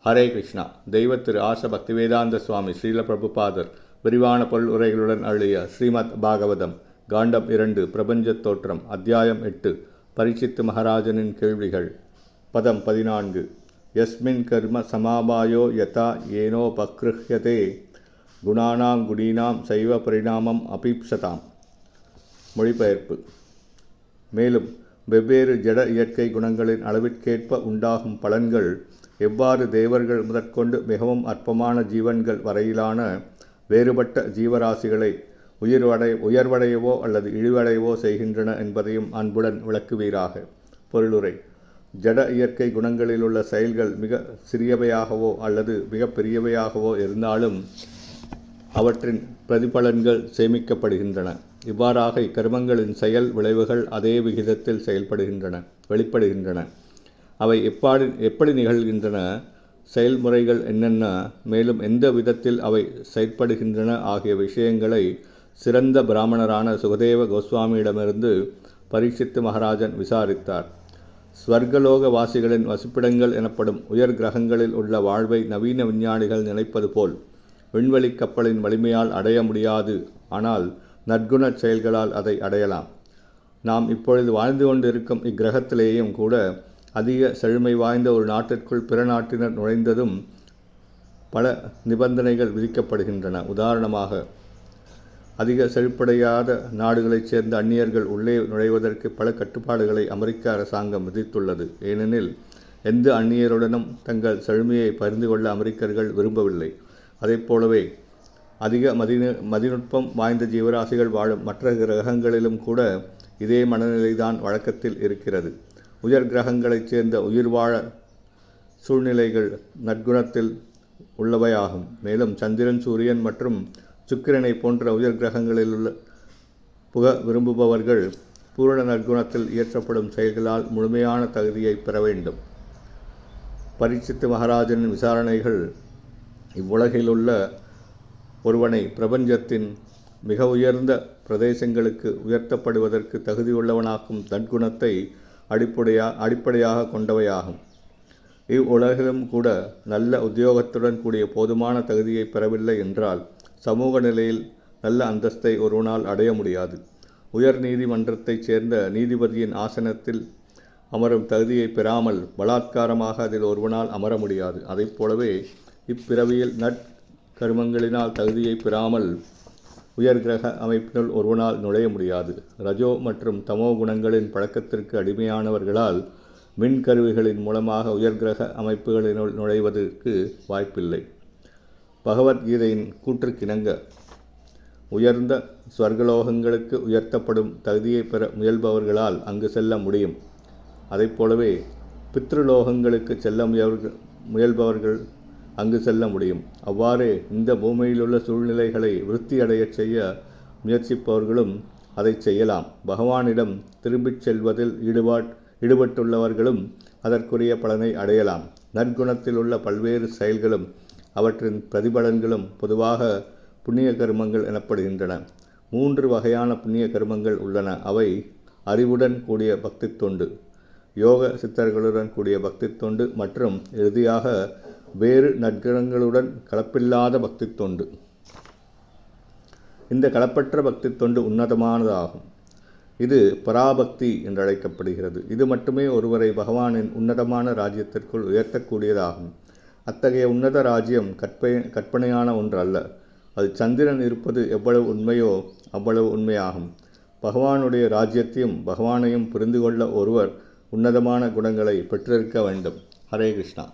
ஹரே கிருஷ்ணா. தெய்வ திரு ஆச பக்திவேதாந்த சுவாமி ஸ்ரீல பிரபுபாதர் விரிவான பொருள் உரைகளுடன் அருளிய ஸ்ரீமத் பாகவதம் காண்டம் 2 பிரபஞ்சத் தோற்றம் அத்தியாயம் 8 பரீட்சித்து மகாராஜனின் கேள்விகள். பதம் 14. யஸ்மின் கர்ம சமாபாயோ யதா ஏனோ பக்ருஹ்யதே குணானாம் குணீனாம் சைவ பரிணாமம் அபீப்சதாம். மொழிபெயர்ப்பு. மேலும் வெவ்வேறு ஜட இயற்கை குணங்களின் அளவிற்கேற்ப உண்டாகும் பலன்கள் எவ்வாறு தேவர்கள் முதற்கொண்டு மிகவும் அற்பமான ஜீவன்கள் வரையிலான வேறுபட்ட ஜீவராசிகளை உயர்வடையவோ அல்லது இழிவடையவோ செய்கின்றன என்பதையும் அன்புடன் விளக்குவீராக. பொருளுரை. ஜட இயற்கை குணங்களிலுள்ள செயல்கள் மிக சிறியவையாகவோ அல்லது மிக பெரியவையாகவோ இருந்தாலும் அவற்றின் பிரதிபலன்கள் சேமிக்கப்படுகின்றன. இவ்வாறாக இக்கர்மங்களின் செயல் விளைவுகள் அதே விகிதத்தில் வெளிப்படுகின்றன. அவை எப்படி நிகழ்கின்றன, செயல்முறைகள் என்னென்ன, மேலும் எந்த விதத்தில் அவை செயற்படுகின்றன ஆகிய விஷயங்களை சிறந்த பிராமணரான சுகதேவ கோஸ்வாமியிடமிருந்து பரீட்சித்து மகாராஜன் விசாரித்தார். ஸ்வர்கலோக வாசிகளின் வசிப்பிடங்கள் எனப்படும் உயர் கிரகங்களில் உள்ள வாழ்வை நவீன விஞ்ஞானிகள் நினைப்பது போல் விண்வெளி கப்பலின் வலிமையால் அடைய முடியாது. ஆனால் நற்குணச் செயல்களால் அதை அடையலாம். நாம் இப்பொழுது வாழ்ந்து கொண்டிருக்கும் இக்கிரகத்திலேயும் கூட அதிக செழுமை வாய்ந்த ஒரு நாட்டிற்குள் பிற நாட்டினர் நுழைந்ததும் பல நிபந்தனைகள் விதிக்கப்படுகின்றன. உதாரணமாக, அதிக செழிப்படையாத நாடுகளைச் சேர்ந்த அந்நியர்கள் உள்ளே நுழைவதற்கு பல கட்டுப்பாடுகளை அமெரிக்க அரசாங்கம் விதித்துள்ளது. ஏனெனில் எந்த அந்நியருடனும் தங்கள் செழுமையை பகிர்ந்து கொள்ள அமெரிக்கர்கள் விரும்பவில்லை. அதைப்போலவே அதிக மதிநுட்பம் வாய்ந்த ஜீவராசிகள் வாழும் மற்ற கிரகங்களிலும் கூட இதே மனநிலைதான் வழக்கத்தில் இருக்கிறது. உயர் கிரகங்களைச் சேர்ந்த உயிர்வாழ சூழ்நிலைகள் நற்குணத்தில் உள்ளவையாகும். மேலும் சந்திரன், சூரியன் மற்றும் சுக்கிரனை போன்ற உயர் கிரகங்களில் புக விரும்புபவர்கள் பூரண நற்குணத்தில் இயற்றப்படும் செயல்களால் முழுமையான தகுதியை பெற வேண்டும். பரீட்சித்து மகாராஜனின் விசாரணைகள் இவ்வுலகிலுள்ள ஒருவனை பிரபஞ்சத்தின் மிக உயர்ந்த பிரதேசங்களுக்கு உயர்த்தப்படுவதற்கு தகுதியுள்ளவனாக்கும் நற்குணத்தை அடிப்படையாக கொண்டவையாகும். இவ்வுலகிலும் கூட நல்ல உத்தியோகத்துடன் கூடிய போதுமான தகுதியை பெறவில்லை என்றால் சமூக நிலையில் நல்ல அந்தஸ்தை ஒருவனால் அடைய முடியாது. உயர் நீதிமன்றத்தைச் சேர்ந்த நீதிபதியின் ஆசனத்தில் அமரும் தகுதியை பெறாமல் பலாத்காரமாக அதில் ஒருவனால் அமர முடியாது. அதைப்போலவே இப்பிறவியில் நற்கர்மங்களினால் தகுதியை பெறாமல் உயர் கிரக அமைப்பினுள் ஒருவனால் நுழைய முடியாது. ரஜோ மற்றும் தமோ குணங்களின் பழக்கத்திற்கு அடிமையானவர்களால் மின்கருவிகளின் மூலமாக உயர் கிரக அமைப்புகளினுள் நுழைவதற்கு வாய்ப்பில்லை. பகவத்கீதையின் கூற்றுக்கிணங்க உயர்ந்த ஸ்வர்கலோகங்களுக்கு உயர்த்தப்படும் தகுதியை பெற முயல்பவர்களால் அங்கு செல்ல முடியும். அதைப்போலவே பித்ருலோகங்களுக்கு செல்ல முயல்பவர்கள் அங்கு செல்ல முடியும். அவ்வாறே இந்த பூமியிலுள்ள சூழ்நிலைகளை விருத்தியடையச் செய்ய முயற்சிப்பவர்களும் அதை செய்யலாம். பகவானிடம் திரும்பிச் செல்வதில் ஈடுபட்டுள்ளவர்களும் அதற்குரிய பலனை அடையலாம். நற்குணத்தில் உள்ள பல்வேறு செயல்களும் அவற்றின் பிரதிபலன்களும் பொதுவாக புண்ணிய கர்மங்கள் எனப்படுகின்றன. 3 வகையான புண்ணிய கர்மங்கள் உள்ளன. அவை அறிவுடன் கூடிய பக்தி தொண்டு, யோக சித்தர்களுடன் கூடிய பக்தி தொண்டு மற்றும் இறுதியாக வேறு நற்குணங்களுடன் கலப்பில்லாத பக்தி தொண்டு. இந்த கலப்பற்ற பக்தி தொண்டு உன்னதமானதாகும். இது பராபக்தி என்றழைக்கப்படுகிறது. இது மட்டுமே ஒருவரை பகவானின் உன்னதமான ராஜ்யத்திற்குள் உயர்த்தக்கூடியதாகும். அத்தகைய உன்னத ராஜ்யம் கற்பனையான ஒன்று அல்ல. அது சந்திரன் இருப்பது எவ்வளவு உண்மையோ அவ்வளவு உண்மையாகும். பகவானுடைய ராஜ்யத்தையும் பகவானையும் புரிந்து கொள்ள ஒருவர் உன்னதமான குணங்களை பெற்றிருக்க வேண்டும். ஹரே கிருஷ்ணா.